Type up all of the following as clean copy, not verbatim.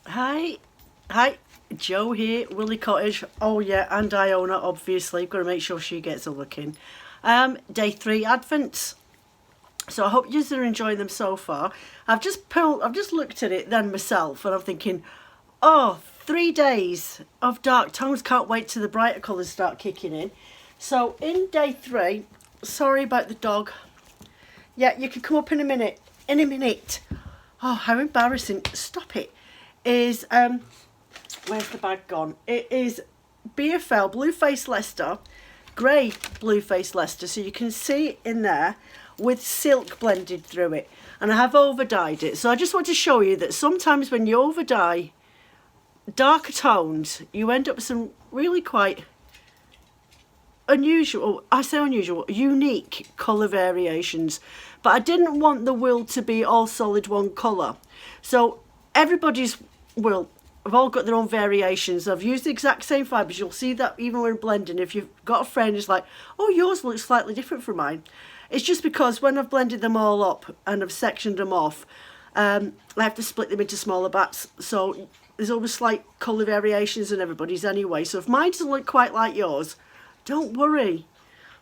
Hi, hi, Joe here, Wooliecottage. Oh yeah, and Iona, obviously. Got to make sure she gets a look in. Day 3 Advents. So I hope you are enjoying them so far. I've just looked at it then myself, and I'm thinking, oh, 3 days of dark tones. Can't wait till the brighter colours start kicking in. So in day 3, sorry about the dog. Yeah, you can come up in a minute. In a minute. Oh, how embarrassing! Stop it. Is where's the bag gone? It is BFL Blue Face Leicester, grey Blue Face Leicester. So you can see it in there with silk blended through it. And I have over dyed it. So I just want to show you that sometimes when you over dye darker tones, you end up with some really quite unusual, I say unusual, unique colour variations. But I didn't want the wool to be all solid one colour. So everybody's wool have all got their own variations. I've used the exact same fibres. You'll see that even when blending. If you've got a friend who's like, oh, yours looks slightly different from mine. It's just because when I've blended them all up and I've sectioned them off, I have to split them into smaller bats. So there's always slight colour variations in everybody's anyway. So if mine doesn't look quite like yours, don't worry.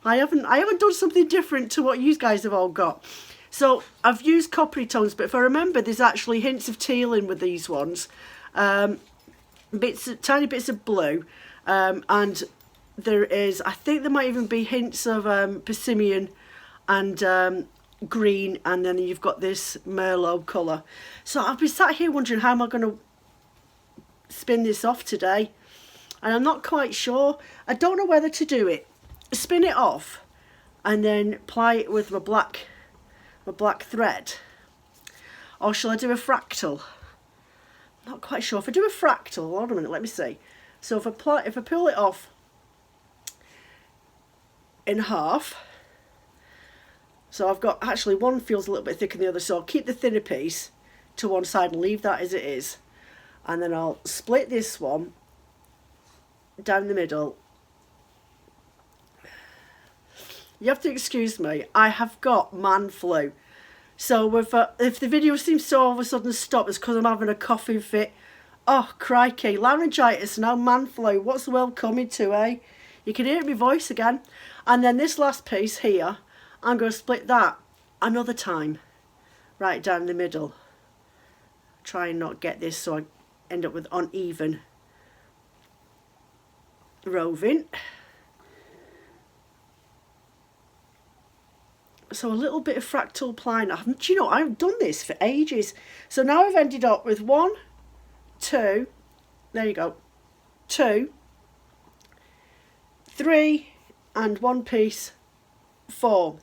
I haven't done something different to what you guys have all got. So I've used coppery tones, but if I remember, there's actually hints of teal in with these ones, tiny bits of blue, and there is, I think there might even be hints of persimmon and green, and then you've got this Merlot colour. So I've been sat here wondering how am I going to spin this off today, and I'm not quite sure. I don't know whether to do it, spin it off, and then ply it with my black thread, or shall I do a fractal? Not quite sure. If I do a fractal, hold on a minute, let me see. So if I pull it off in half, so I've got, actually one feels a little bit thicker than the other, so I'll keep the thinner piece to one side and leave that as it is, and then I'll split this one down the middle. You have to excuse me, I have got man flu. So if the video seems to all of a sudden stop, it's because I'm having a coughing fit. Oh, crikey, laryngitis, now man flu. What's the world coming to, eh? You can hear my voice again. And then this last piece here, I'm going to split that another time, right down the middle. Try and not get this so I end up with uneven roving. So a little bit of fractal plying. Do you know, I've done this for ages. So now I've ended up with 1, 2, there you go, 2, 3, and 1 piece, 4.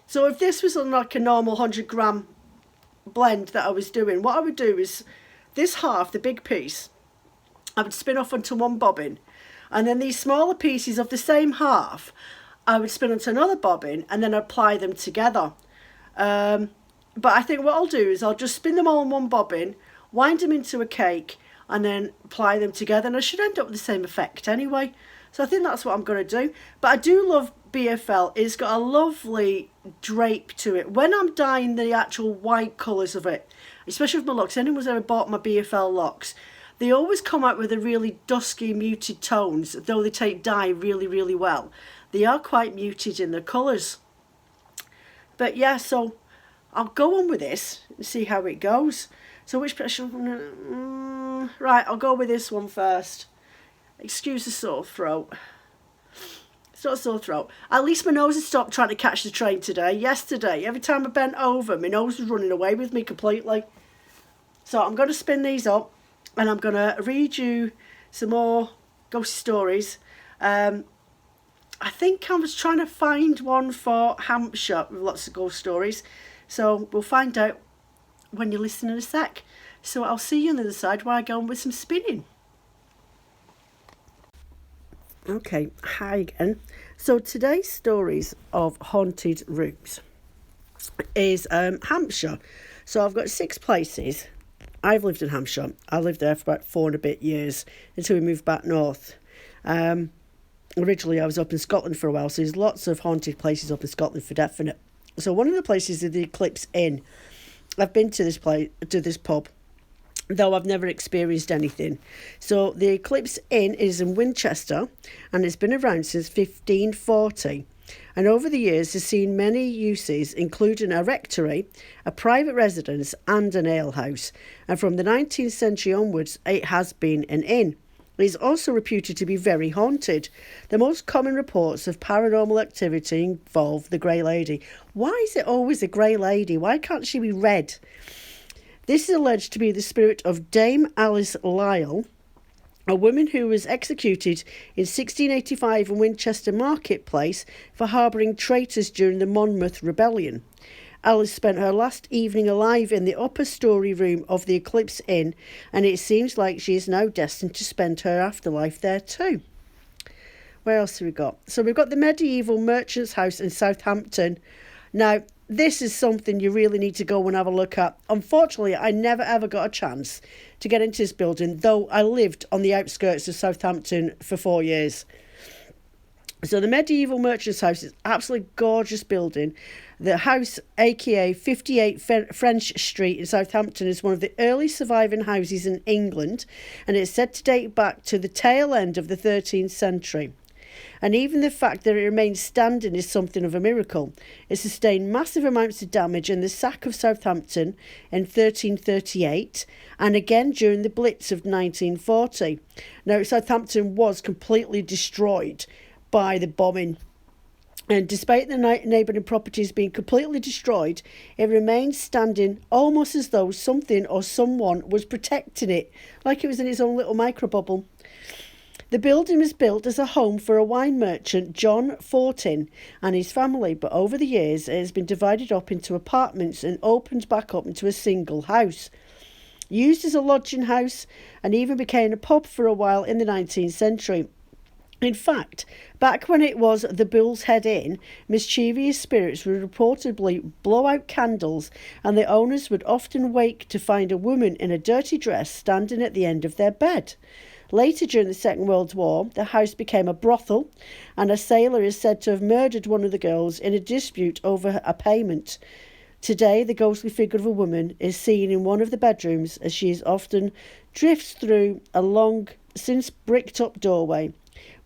So if this was on like a normal 100-gram blend that I was doing, what I would do is this half, the big piece, I would spin off onto one bobbin, and then these smaller pieces of the same half I would spin onto another bobbin and then apply them together. But I think what I'll do is I'll just spin them all in one bobbin, wind them into a cake, and then apply them together, and I should end up with the same effect anyway. So I think that's what I'm going to do. But I do love BFL. It's got a lovely drape to it. When I'm dyeing the actual white colours of it, especially with my locks, anyone's ever bought my BFL locks, they always come out with a really dusky, muted tones, though they take dye really, really well. They are quite muted in their colours. But yeah, so I'll go on with this and see how it goes. So which pressure? Right, I'll go with this one first. Excuse the sore throat. It's not a sore throat. At least my nose has stopped trying to catch the train today. Yesterday, every time I bent over, my nose was running away with me completely. So I'm going to spin these up, and I'm going to read you some more ghost stories. I think I was trying to find one for Hampshire with lots of ghost stories. So we'll find out when you listen in a sec. So I'll see you on the other side while I go on with some spinning. Okay, hi again. So today's stories of haunted rooms is Hampshire. So I've got 6 places. I've lived in Hampshire. I lived there for about 4 and a bit years until we moved back north. Originally I was up in Scotland for a while, so there's lots of haunted places up in Scotland for definite. So one of the places is the Eclipse Inn. I've been to this pub though I've never experienced anything. So the Eclipse Inn is in Winchester, and it's been around since 1540. And over the years has seen many uses, including a rectory, a private residence and an alehouse. And from the 19th century onwards, it has been an inn. It is also reputed to be very haunted. The most common reports of paranormal activity involve the Grey Lady. Why is it always a Grey Lady? Why can't she be red? This is alleged to be the spirit of Dame Alice Lisle, a woman who was executed in 1685 in Winchester Marketplace for harbouring traitors during the Monmouth Rebellion. Alice spent her last evening alive in the upper story room of the Eclipse Inn, and it seems like she is now destined to spend her afterlife there too. Where else have we got? So we've got the medieval merchant's house in Southampton. Now, this is something you really need to go and have a look at. Unfortunately, I never ever got a chance to get into this building, though I lived on the outskirts of Southampton for 4 years. So the medieval merchant's house is absolutely gorgeous building. The house, aka 58 French Street in Southampton, is one of the early surviving houses in England, and it's said to date back to the tail end of the 13th century. And even the fact that it remains standing is something of a miracle. It sustained massive amounts of damage in the sack of Southampton in 1338 and again during the Blitz of 1940. Now, Southampton was completely destroyed by the bombing. And despite the neighbouring properties being completely destroyed, it remains standing almost as though something or someone was protecting it, like it was in its own little microbubble. The building was built as a home for a wine merchant, John Fortin, and his family, but over the years it has been divided up into apartments and opened back up into a single house. Used as a lodging house and even became a pub for a while in the 19th century. In fact, back when it was the Bull's Head Inn, mischievous spirits would reportedly blow out candles, and the owners would often wake to find a woman in a dirty dress standing at the end of their bed. Later, during the Second World War, the house became a brothel, and a sailor is said to have murdered one of the girls in a dispute over a payment. Today, the ghostly figure of a woman is seen in one of the bedrooms as she is often drifts through a long, since bricked-up doorway,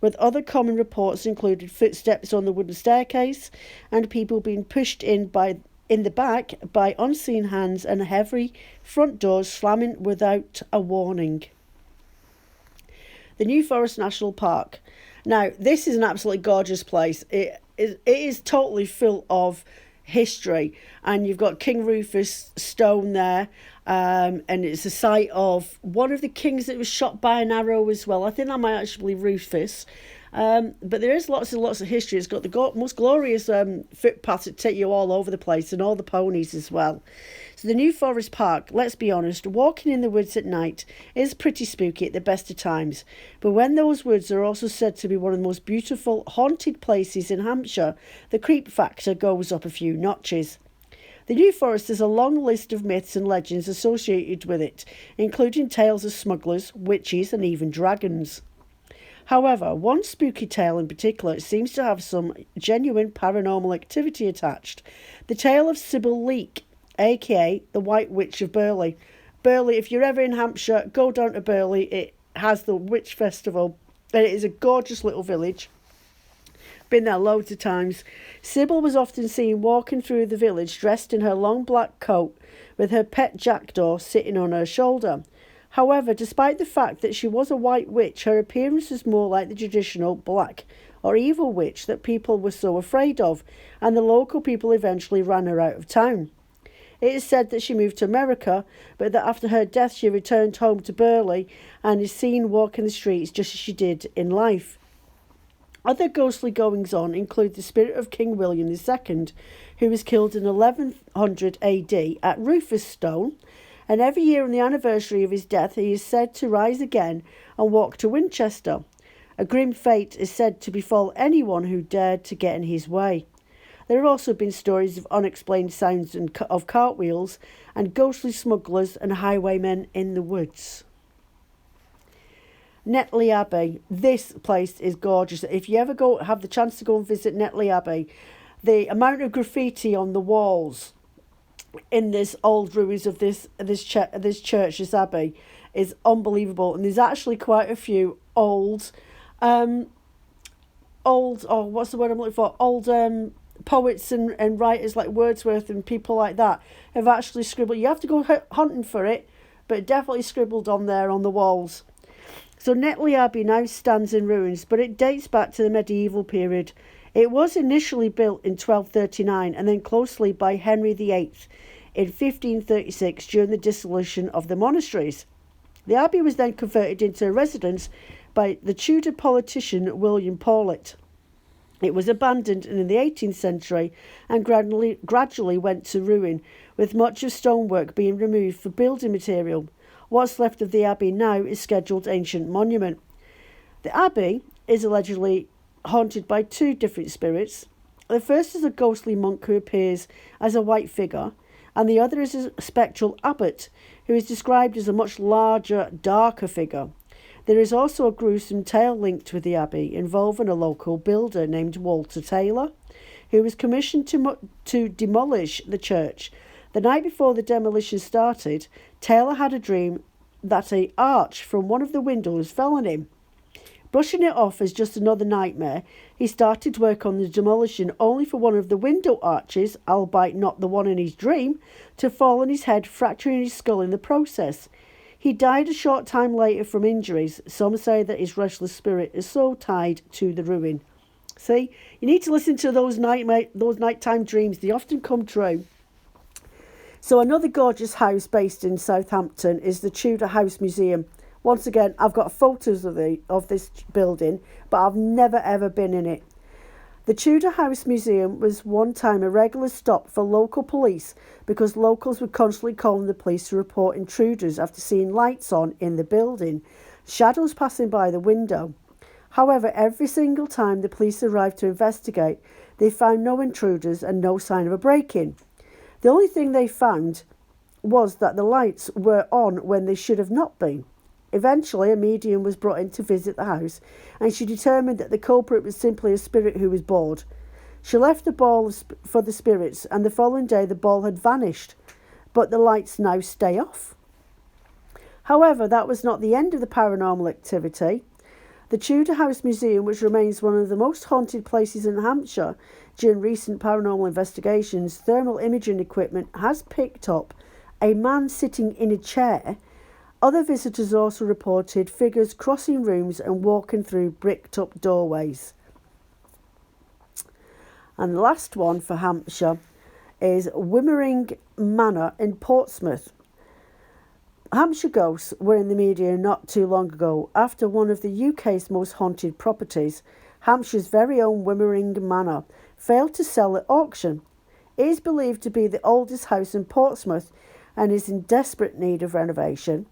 with other common reports included footsteps on the wooden staircase and people being pushed in the back by unseen hands and heavy front doors slamming without a warning. The New Forest National Park. Now, this is an absolutely gorgeous place. It is totally full of history, and you've got King Rufus stone there, and it's a site of one of the kings that was shot by an arrow as well. I think that might actually be Rufus. But there is lots and lots of history. It's got the most glorious footpaths that take you all over the place, and all the ponies as well. So the New Forest Park, let's be honest, walking in the woods at night is pretty spooky at the best of times. But when those woods are also said to be one of the most beautiful haunted places in Hampshire, the creep factor goes up a few notches. The New Forest has a long list of myths and legends associated with it, including tales of smugglers, witches and even dragons. However, one spooky tale in particular seems to have some genuine paranormal activity attached. The tale of Sybil Leek, aka the White Witch of Burley. Burley, if you're ever in Hampshire, go down to Burley. It has the Witch Festival, and it is a gorgeous little village. Been there loads of times. Sybil was often seen walking through the village dressed in her long black coat with her pet jackdaw sitting on her shoulder. However, despite the fact that she was a white witch, her appearance was more like the traditional black or evil witch that people were so afraid of, and the local people eventually ran her out of town. It is said that she moved to America, but that after her death she returned home to Burley and is seen walking the streets just as she did in life. Other ghostly goings-on include the spirit of King William II, who was killed in 1100 AD at Rufus Stone, and every year on the anniversary of his death he is said to rise again and walk to Winchester. A grim fate is said to befall anyone who dared to get in his way. There have also been stories of unexplained sounds of cartwheels and ghostly smugglers and highwaymen in the woods. Netley Abbey. This place is gorgeous. If you ever have the chance to go and visit Netley Abbey, the amount of graffiti on the walls in this old ruins of this church, this abbey, is unbelievable. And there's actually quite a few old, oh, what's the word I'm looking for? Old poets and writers like Wordsworth and people like that have actually scribbled. You have to go hunting for it, but definitely scribbled on there on the walls. So Netley Abbey now stands in ruins, but it dates back to the medieval period. It was initially built in 1239 and then closely by Henry VIII in 1536 during the dissolution of the monasteries. The abbey was then converted into a residence by the Tudor politician William Paulet. It was abandoned in the 18th century and gradually went to ruin, with much of stonework being removed for building material. What's left of the abbey now is scheduled ancient monument. The abbey is allegedly haunted by two different spirits. The first is a ghostly monk who appears as a white figure, and the other is a spectral abbot who is described as a much larger, darker figure. There is also a gruesome tale linked with the abbey involving a local builder named Walter Taylor, who was commissioned to demolish the church. The night before the demolition started, Taylor had a dream that an arch from one of the windows fell on him. Brushing it off as just another nightmare, he started work on the demolition only for one of the window arches, albeit not the one in his dream, to fall on his head, fracturing his skull in the process. He died a short time later from injuries. Some say that his restless spirit is so tied to the ruin. See, you need to listen to those nighttime dreams. They often come true. So another gorgeous house based in Southampton is the Tudor House Museum. Once again, I've got photos of this building, but I've never ever been in it. The Tudor House Museum was one time a regular stop for local police because locals would constantly call the police to report intruders after seeing lights on in the building, shadows passing by the window. However, every single time the police arrived to investigate, they found no intruders and no sign of a break-in. The only thing they found was that the lights were on when they should have not been. Eventually, a medium was brought in to visit the house, and she determined that the culprit was simply a spirit who was bored. She left the ball for the spirits, and the following day the ball had vanished, but the lights now stay off. However, that was not the end of the paranormal activity. The Tudor House Museum, which remains one of the most haunted places in Hampshire during recent paranormal investigations, thermal imaging equipment has picked up a man sitting in a chair. Other visitors also reported figures crossing rooms and walking through bricked-up doorways. And the last one for Hampshire is Whimmering Manor in Portsmouth. Hampshire ghosts were in the media not too long ago after one of the UK's most haunted properties, Hampshire's very own Whimmering Manor, failed to sell at auction. It is believed to be the oldest house in Portsmouth and is in desperate need of renovation.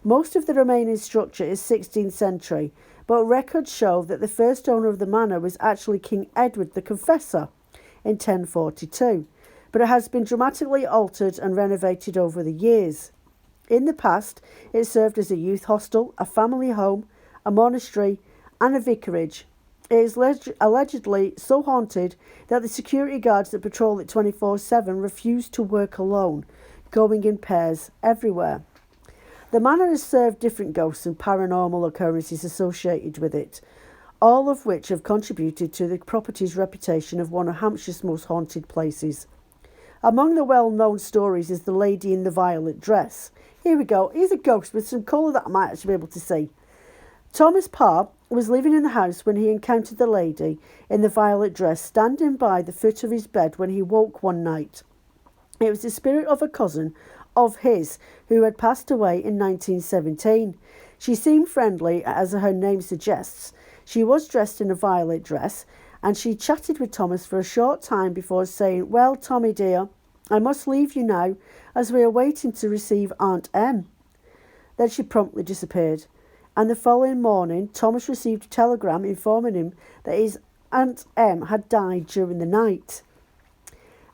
Most of the remaining structure is 16th century, but records show that the first owner of the manor was actually King Edward the Confessor in 1042, but it has been dramatically altered and renovated over the years. In the past, it served as a youth hostel, a family home, a monastery, and a vicarage. It is allegedly so haunted that the security guards that patrol it 24/7 refuse to work alone, going in pairs everywhere. The manor has served different ghosts and paranormal occurrences associated with it, all of which have contributed to the property's reputation of one of Hampshire's most haunted places. Among the well-known stories is the lady in the violet dress. Here we go. Here's a ghost with some colour that I might actually be able to see. Thomas Parr was living in the house when he encountered the lady in the violet dress standing by the foot of his bed when he woke one night. It was the spirit of a cousin of his who had passed away in 1917. She seemed friendly, as her name suggests. She was dressed in a violet dress, and she chatted with Thomas for a short time before saying, "Well, Tommy dear, I must leave you now, as we are waiting to receive Aunt Em." Then she promptly disappeared, and the following morning Thomas received a telegram informing him that his Aunt Em had died during the night.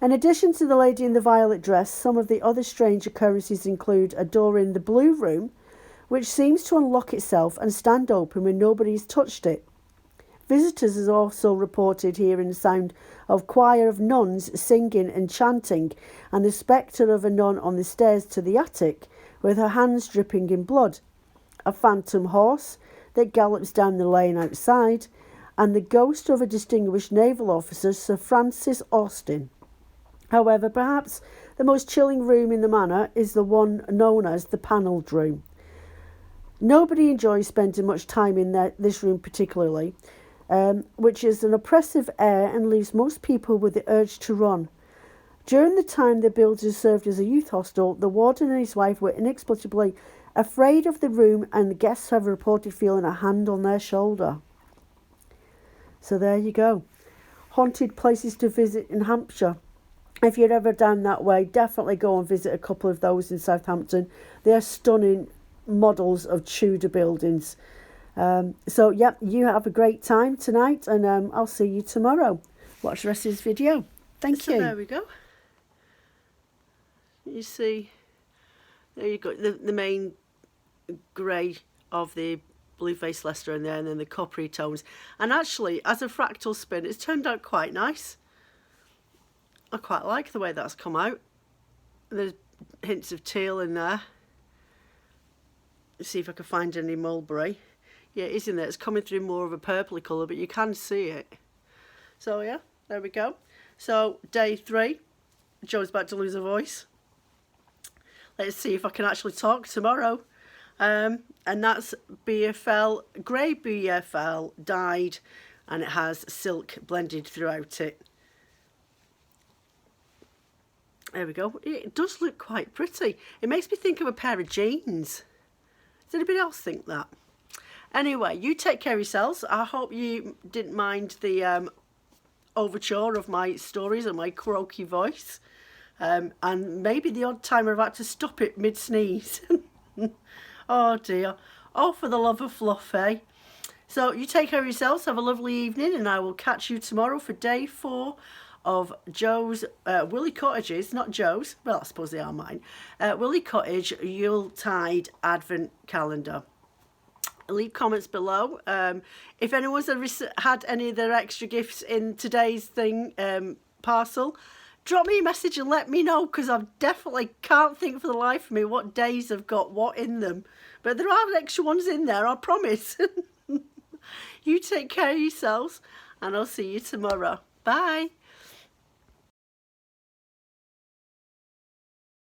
In addition to the lady in the violet dress, some of the other strange occurrences include a door in the blue room, which seems to unlock itself and stand open when nobody has touched it. Visitors is also reported hearing the sound of choir of nuns singing and chanting, and the spectre of a nun on the stairs to the attic with her hands dripping in blood, a phantom horse that gallops down the lane outside, and the ghost of a distinguished naval officer, Sir Francis Austen. However, perhaps the most chilling room in the manor is the one known as the panelled room. Nobody enjoys spending much time in this room particularly, which is an oppressive air and leaves most people with the urge to run. During the time the builders served as a youth hostel, the warden and his wife were inexplicably afraid of the room, and the guests have reported feeling a hand on their shoulder. So there you go. Haunted places to visit in Hampshire. If you're ever down that way, definitely go and visit a couple of those in Southampton. They're stunning models of Tudor buildings. So, yeah, you have a great time tonight, and I'll see you tomorrow. Watch the rest of this video. Thank you. There we go. You see, there you go, the main grey of the blue-faced Leicester in there, and then the coppery tones. And actually, as a fractal spin, it's turned out quite nice. I quite like the way that's come out. There's hints of teal in there. Let's see if I can find any mulberry. Yeah, it is in there. It's coming through more of a purpley colour, but you can see it. So, yeah, there we go. So, day 3. Joe's about to lose her voice. Let's see if I can actually talk tomorrow. And that's BFL, grey BFL, dyed, and it has silk blended throughout it. There we go. It does look quite pretty. It makes me think of a pair of jeans. Does anybody else think that? Anyway, you take care of yourselves. I hope you didn't mind the overture of my stories and my croaky voice. And maybe the odd time I've had to stop it mid-sneeze. Oh dear. Oh, for the love of fluff, eh? So you take care of yourselves. Have a lovely evening, and I will catch you tomorrow for day 4 of Joe's Wooliecottage's, not Joe's, well, I suppose they are mine, Wooliecottage Yuletide Advent Calendar. Leave comments below. If anyone's had any of their extra gifts in today's parcel, drop me a message and let me know, because I definitely can't think for the life of me what days have got what in them. But there are extra ones in there, I promise. You take care of yourselves, and I'll see you tomorrow. Bye.